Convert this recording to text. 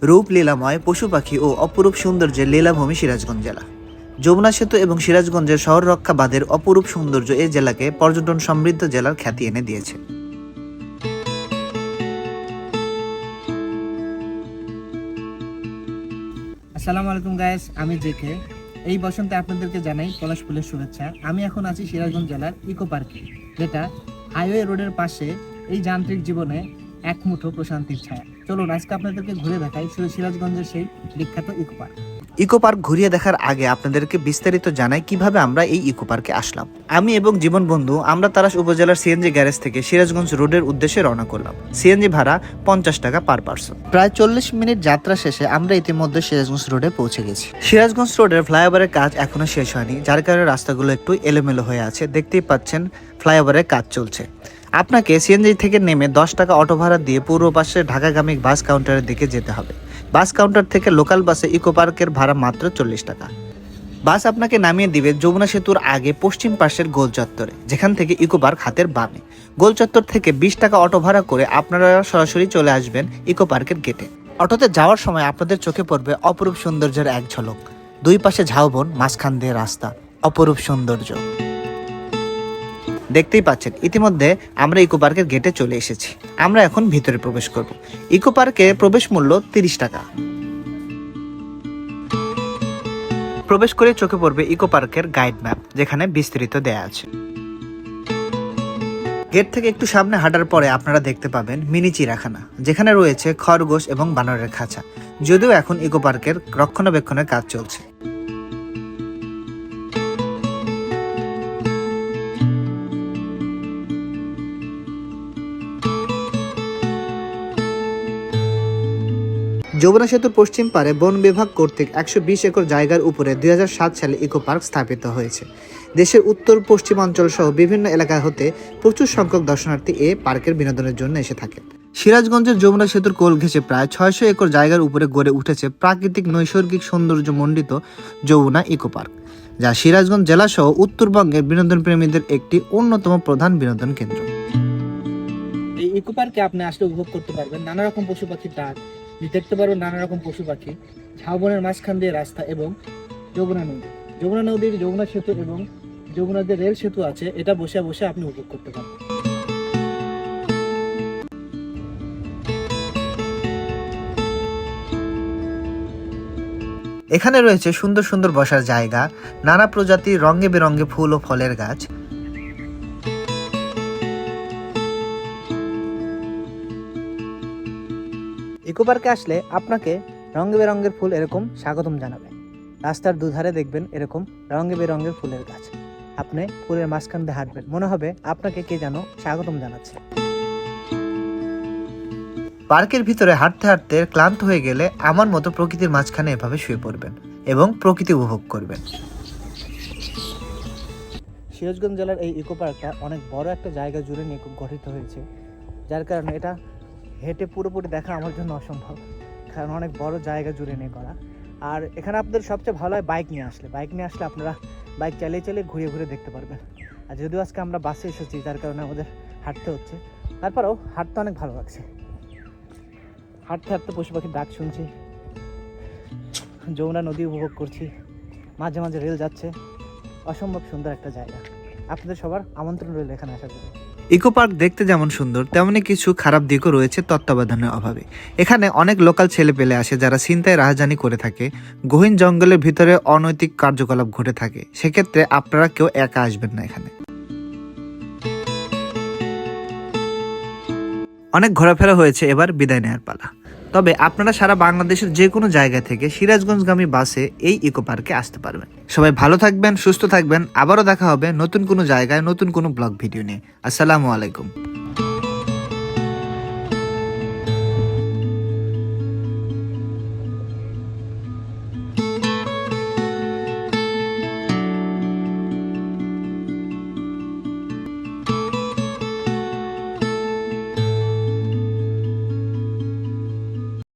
রূপ লীলাময় পশু পাখি ও অপরূপ সৌন্দর্যের লীলাভূমি সিরাজগঞ্জ জেলা। যমুনা সেতু এবং সিরাজগঞ্জের শহর রক্ষা বাঁধের অপরূপ সৌন্দর্য এই জেলাকে পর্যটন সমৃদ্ধ জেলার খ্যাতি এনে দিয়েছে। আসসালামু আলাইকুম গাইস, আমি জেকে। এই বসন্তে আপনাদেরকে জানাই পলাশ ফুলের শুভেচ্ছা। আমি এখন আছি সিরাজগঞ্জ জেলার ইকো পার্কে, যেটা হাইওয়ে রোডের পাশে। এই যান্ত্রিক জীবনে এক মুঠো প্রশান্তির ছায়া। চলুন আজকে আপনাদেরকে ঘুরে দেখাই সিরাজগঞ্জের সেই বিখ্যাত ইকো পার্ক। ইকো পার্ক ঘুরিয়ে দেখার আগে আপনাদেরকে বিস্তারিত জানাই কিভাবে আমরা এই ইকো পার্কে আসলাম। আমি এবং জীবন বন্ধু আমরা তারাস উপজেলার সিএনজি গ্যারেজ থেকে সিরাজগঞ্জ রোডের উদ্দেশ্যে রওনা করলাম। সিএনজি ভাড়া 50 টাকা পার পার্সন। প্রায় 40 মিনিট যাত্রা শেষে আমরা ইতিমধ্যে সিরাজগঞ্জ রোডে পৌঁছে গেছি। সিরাজগঞ্জ রোডের ফ্লাইওভারের কাজ এখনো শেষ হয়নি, যার কারণে রাস্তাগুলো একটু এলোমেলো হয়ে আছে। দেখতেই পাচ্ছেন ফ্লাইওভারের কাজ চলছে। আপনাকে সিএনজি থেকে নেমে 10 টাকা অটো ভাড়া দিয়ে পূর্ব পাশে ঢাকাগামী বাস কাউন্টারের দিকে যেতে হবে। বাস কাউন্টার থেকে লোকাল বাসে ইকো পার্কের ভাড়া মাত্র 40 টাকা। বাস আপনাকে নামিয়ে দিবে যমুনা সেতুর আগে পশ্চিম পাশের গোল চত্বরে, যেখান থেকে ইকো পার্ক হাতের বামে। গোল চত্বর থেকে 20 টাকা অটো ভাড়া করে আপনারা সরাসরি চলে আসবেন ইকো পার্কের গেটে। অটোতে যাওয়ার সময় আপনাদের চোখে পড়বে অপরূপ সৌন্দর্যের এক ঝলক। দুই পাশে ঝাউবন, মাঝখান দিয়ে রাস্তা, অপরূপ সৌন্দর্য। দেখতেই পাচ্ছেন ইতিমধ্যে আমরা ইকো পার্কের গেটে চলে এসেছি। আমরা এখন ভিতরে প্রবেশ করব। ইকো পার্কে প্রবেশ মূল্য 30 টাকা। প্রবেশ করে চোখে পড়বে ইকো পার্কের গাইড ম্যাপ, যেখানে বিস্তারিত দেয়া আছে। গেট থেকে একটু সামনে হাঁটার পরে আপনারা দেখতে পাবেন মিনি চিড়িয়াখানা, যেখানে রয়েছে খরগোশ এবং বানরের খাঁচা। যদিও এখন ইকো পার্কের রক্ষণাবেক্ষণের কাজ চলছে। যমুনা সেতুর পশ্চিম পারে বন বিভাগ কর্তৃক 120 একর জায়গার উপরে 2007 সালে ইকো পার্ক স্থাপিত হয়েছে। দেশের উত্তর পশ্চিমাঞ্চল সহ বিভিন্ন এলাকা হতে প্রচুর সংখ্যক দর্শনার্থী এ পার্কের বিনোদনের জন্য এসে থাকেন। সিরাজগঞ্জের যমুনা সেতুর কোল ঘেঁষে প্রায় 600 একর জায়গার উপরে গড়ে উঠেছে প্রাকৃতিক নৈসর্গিক সৌন্দর্য মণ্ডিত যমুনা ইকো পার্ক, যা সিরাজগঞ্জ জেলা সহ উত্তরবঙ্গের বিনোদন প্রেমীদের একটি অন্যতম প্রধান বিনোদন কেন্দ্র। এই ইকো পার্কে আপনি আসলে উপভোগ করতে পারবেন নানা রকম পশু পাখির ডাক, দেখতে পারবেন নানা রকম পশু পাখি, ঝাউবনের মাঝখান দিয়ে রাস্তা এবং যমুনা নদী। যমুনা নদীর যমুনা সেতু এবং যমুনা যে রেল সেতু আছে, এটা বসে বসে আপনি উপভোগ করতে পারবেন। এখানে রয়েছে সুন্দর সুন্দর বসার জায়গা, নানা প্রজাতির রঙে বেরঙে ফুল ও ফলের গাছ। ইকো পার্কে আসলে আপনাকে রঙে বেরঙের ফুল এরকম স্বাগতম জানাবে। রাস্তার দুধারে দেখবেন এরকম রঙে বেরঙের ফুলের গাছ। আপনি ফুলের মাঝখান দিয়ে হাঁটবেন, মনে হবে আপনাকে কে যেন স্বাগতম জানাচ্ছে। পার্কের ভিতরে হাঁটতে হাঁটতে ক্লান্ত হয়ে গেলে আমার মতো প্রকৃতির মাঝখানে এভাবে শুয়ে পড়বেন এবং প্রকৃতি উপভোগ করবেন। সিরাজগঞ্জ জেলার এই ইকো পার্কটা অনেক বড় একটা জায়গা জুড়ে নিয়ে গঠিত হয়েছে, যার কারণে এটা হেঁটে পুরোপুরি দেখা আমার জন্য অসম্ভব, কারণ অনেক বড় জায়গা জুড়ে নিয়ে করা। আর এখানে আপনাদের সবচেয়ে ভালো হয় বাইক নিয়ে আসলে আপনারা বাইক চালিয়ে চালিয়ে ঘুরে ঘুরে দেখতে পারবেন। আর যদিও আজকে আমরা বাসে এসেছি, যার কারণে আমাদের হাঁটতে হচ্ছে, তারপরেও হাঁটতে অনেক ভালো লাগছে। হাঁটতে হাঁটতে পশু পাখির ডাক শুনছি, যমুনা নদী উপভোগ করছি, মাঝে মাঝে রেল যাচ্ছে। অসম্ভব সুন্দর একটা জায়গা। আপনাদের সবার আমন্ত্রণ রইল এখানে আসার জন্য। ইকো পার্ক দেখতে যেমন সুন্দর, তেমনি কিছু খারাপ দিকও রয়েছে তত্ত্বাবধানের অভাবে। এখানে অনেক লোকাল ছেলে পেলে আসে যারা ছিনতাই রাহাজানি করে থাকে, গহীন জঙ্গলের ভিতরে অনৈতিক কার্যকলাপ ঘটে থাকে। সেক্ষেত্রে আপনারা কেউ একা আসবেন না। এখানে অনেক ঘোরাফেরা হয়েছে, এবার বিদায় নেওয়ার পালা। তবে আপনারা সারা বাংলাদেশের যে কোনো জায়গা থেকে সিরাজগঞ্জগামী বাসে এই ইকো পার্কে আসতে পারবেন। সবাই ভালো থাকবেন, সুস্থ থাকবেন। আবারও দেখা হবে নতুন কোনো জায়গায় নতুন কোনো ব্লগ ভিডিও নিয়ে। আসসালামু আলাইকুম।